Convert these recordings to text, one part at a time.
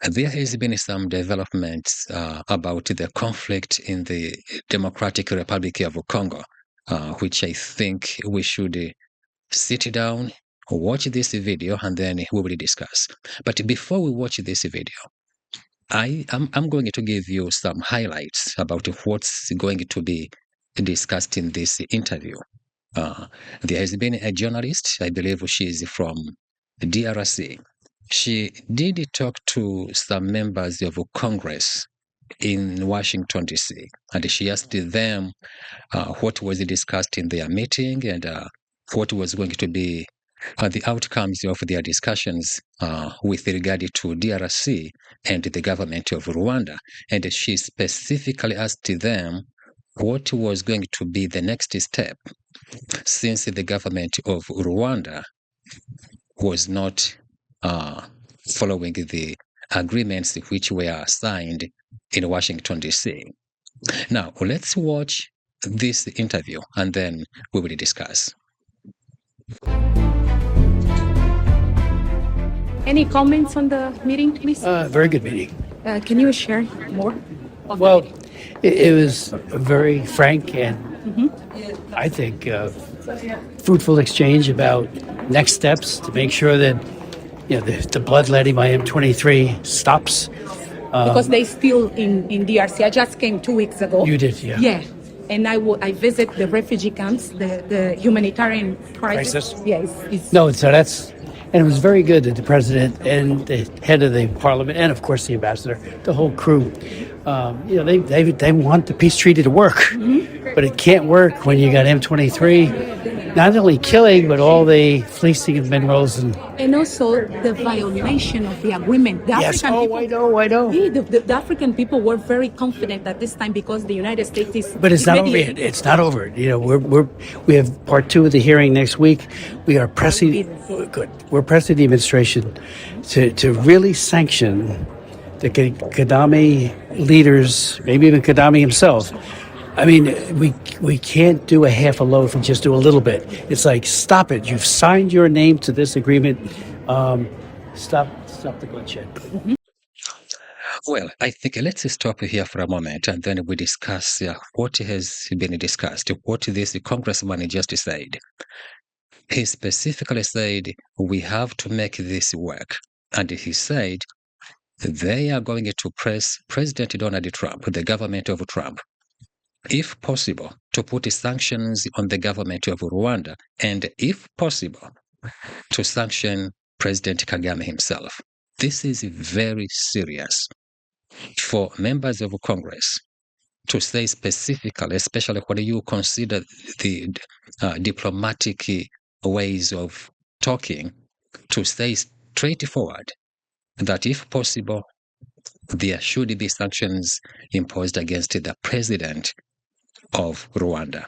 There has been some developments about the conflict in the Democratic Republic of Congo, which I think we should sit down, watch this video, and then we will discuss. But before we watch this video, I'm going to give you some highlights about what's going to be discussed in this interview. There has been a journalist, I believe she is from DRC. She did talk to some members of Congress in Washington, D.C., and she asked them what was discussed in their meeting and what was going to be the outcomes of their discussions with regard to DRC and the government of Rwanda. And she specifically asked them what was going to be the next step, since the government of Rwanda was not following the agreements which were signed in Washington, D.C. Now, let's watch this interview and then we will discuss. Any comments on the meeting, please? Very good meeting. Can you share more? Well, it was a very frank and I think fruitful exchange about next steps to make sure that the bloodletting by M23 stops. Because they still in DRC. I just came 2 weeks ago. You did, yeah. Yeah. And I visit the refugee camps, the humanitarian crisis. Yeah, No, so and it was very good that the president and the head of the parliament and of course the ambassador, the whole crew, they want the peace treaty to work, but it can't work when you got M23 not only killing but all the fleecing of minerals and also the violation of the agreement. The yes, African people, I know. Yeah, the African people were very confident at this time because the United States is. But it's not over yet. It's not over. We have part 2 of the hearing next week. We are pressing. Good. We're pressing the administration to really sanction the Kagame leaders, maybe even Kagame himself. I mean, we can't do a half a loaf and just do a little bit. It's like, stop it. You've signed your name to this agreement. Stop the bloodshed. Well, I think let's stop here for a moment and then we discuss what has been discussed, what this congressman just said. He specifically said, we have to make this work. And he said, they are going to press President Donald Trump, the government of Trump, if possible, to put sanctions on the government of Rwanda, and if possible, to sanction President Kagame himself. This is very serious for members of Congress to say specifically, especially when you consider the diplomatic ways of talking, to say straightforward that if possible, there should be sanctions imposed against the president of Rwanda.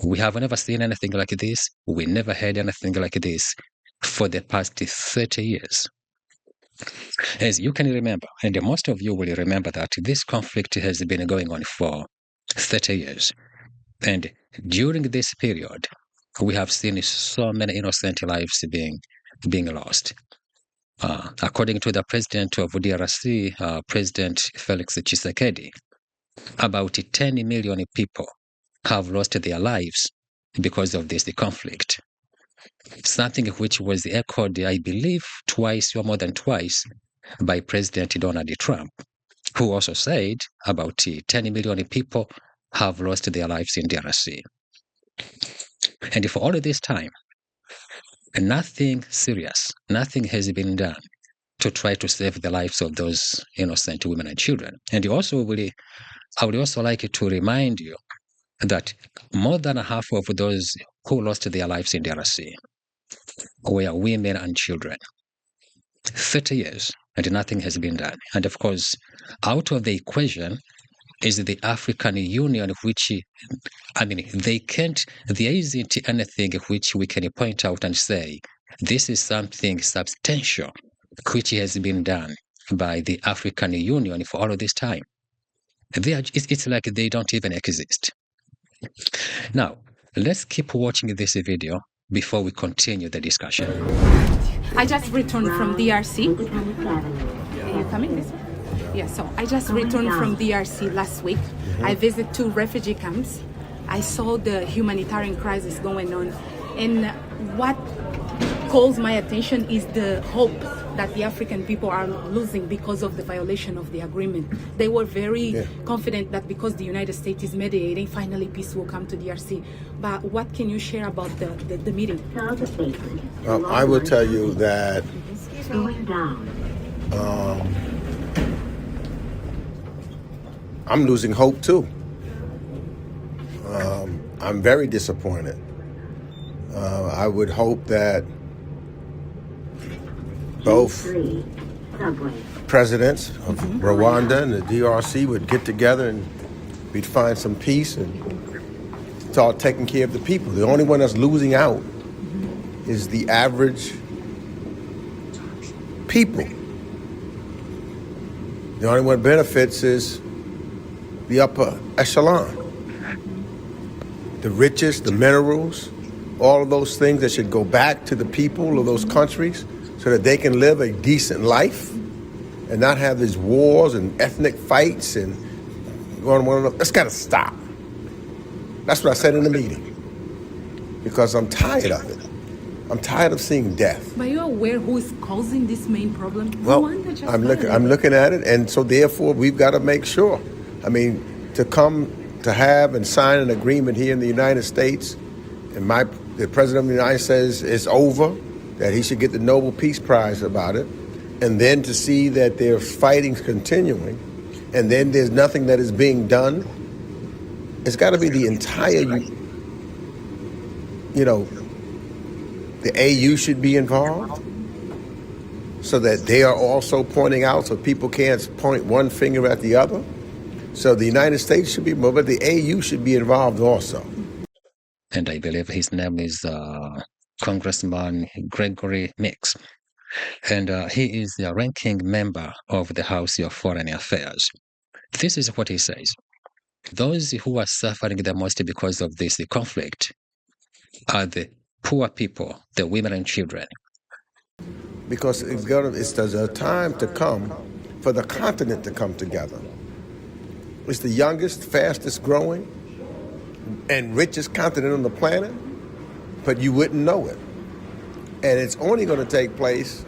We have never seen anything like this. We never heard anything like this for the past 30 years. As you can remember, and most of you will remember that this conflict has been going on for 30 years. And during this period, we have seen so many innocent lives being lost. According to the president of DRC, President Felix Tshisekedi, about 10 million people have lost their lives because of this conflict. Something which was echoed, I believe, twice or more than twice by President Donald Trump, who also said about 10 million people have lost their lives in DRC. And for all of this time, nothing serious, nothing has been done to try to save the lives of those innocent women and children. And also, I would also like to remind you that more than half of those who lost their lives in DRC were women and children. 30 years, and nothing has been done. And of course, out of the equation is the African Union, which, there isn't anything which we can point out and say, this is something substantial which has been done by the African Union for all of this time. It's like they don't even exist. Now, let's keep watching this video before we continue the discussion. I just returned from DRC. you coming this way? Yeah, so I just returned from DRC last week. I visited 2 refugee camps. I saw the humanitarian crisis going on. And what calls my attention is the hope that the African people are losing because of the violation of the agreement. They were very confident that because the United States is mediating, finally peace will come to DRC. But what can you share about the meeting? I will tell you that I'm losing hope too. I'm very disappointed. I would hope that both presidents of Rwanda and the DRC would get together and we'd find some peace and start taking care of the people. The only one that's losing out is the average people. The only one benefits is the upper echelon. The riches, the minerals, all of those things that should go back to the people of those countries so that they can live a decent life and not have these wars and ethnic fights and one another. That's got to stop. That's what I said in the meeting because I'm tired of it. I'm tired of seeing death. But you're aware who is causing this main problem? Well, I'm looking at it, and so therefore we've got to make sure. I mean, to have and sign an agreement here in the United States, and the President of the United States says it's over, that he should get the Nobel Peace Prize about it, and then to see that there's fighting continuing, and then there's nothing that is being done. It's got to be the entire, the AU should be involved so that they are also pointing out so people can't point one finger at the other. So the United States should be involved, but the AU should be involved also. And I believe his name is Congressman Gregory Mix. And he is the ranking member of the House of Foreign Affairs. This is what he says. Those who are suffering the most because of this conflict are the poor people, the women and children. Because there's a time to come for the continent to come together. It's the youngest, fastest growing, and richest continent on the planet, but you wouldn't know it. And it's only going to take place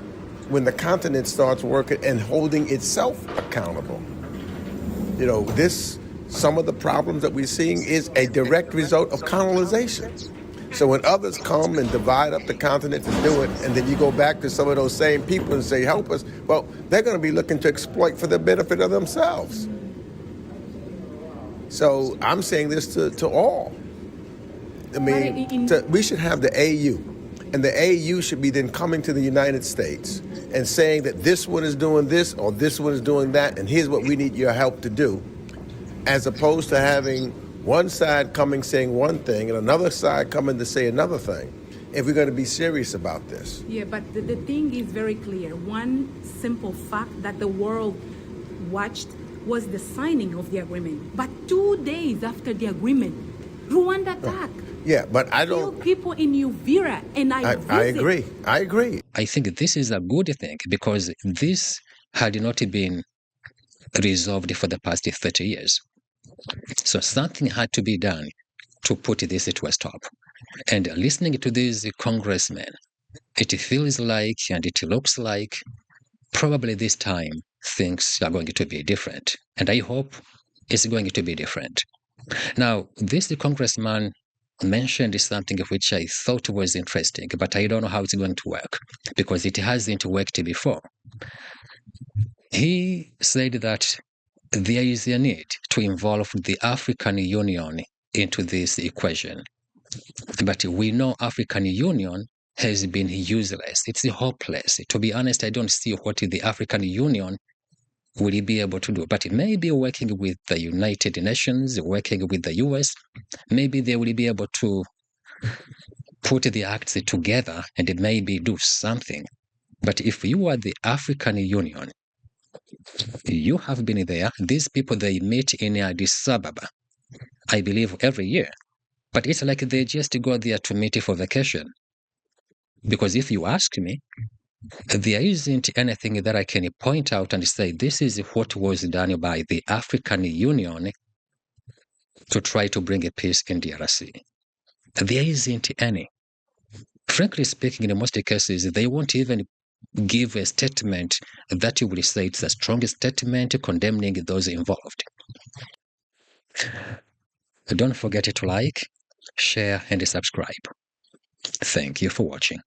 when the continent starts working and holding itself accountable. Some of the problems that we're seeing is a direct result of colonization. So when others come and divide up the continent to do it, and then you go back to some of those same people and say, help us, well, they're going to be looking to exploit for the benefit of themselves. So I'm saying this to all. I mean, we should have the AU, and the AU should be then coming to the United States and saying that this one is doing this or this one is doing that, and here's what we need your help to do, as opposed to having one side coming saying one thing and another side coming to say another thing, if we're going to be serious about this. Yeah, but the thing is very clear. One simple fact that the world watched was the signing of the agreement. But 2 days after the agreement, Rwanda attacked. Yeah, but I don't... Killed people in Uvira, and I agree. I agree. I think this is a good thing because this had not been resolved for the past 30 years. So something had to be done to put this to a stop. And listening to these congressmen, it feels like and it looks like probably this time things are going to be different. And I hope it's going to be different. Now, this congressman mentioned something which I thought was interesting, but I don't know how it's going to work because it hasn't worked before. He said that there is a need to involve the African Union into this equation. But we know African Union has been useless. It's hopeless. To be honest, I don't see what the African Union will be able to do. But maybe working with the United Nations, working with the US, maybe they will be able to put the acts together and maybe do something. But if you are the African Union, you have been there. These people, they meet in Addis Ababa, I believe, every year. But it's like they just go there to meet for vacation. Because if you ask me, There isn't anything that I can point out and say this is what was done by the African Union to try to bring a peace in DRC. There isn't any. Frankly speaking, in most cases, they won't even give a statement that you will say it's the strongest statement condemning those involved. Don't forget to like, share, and subscribe. Thank you for watching.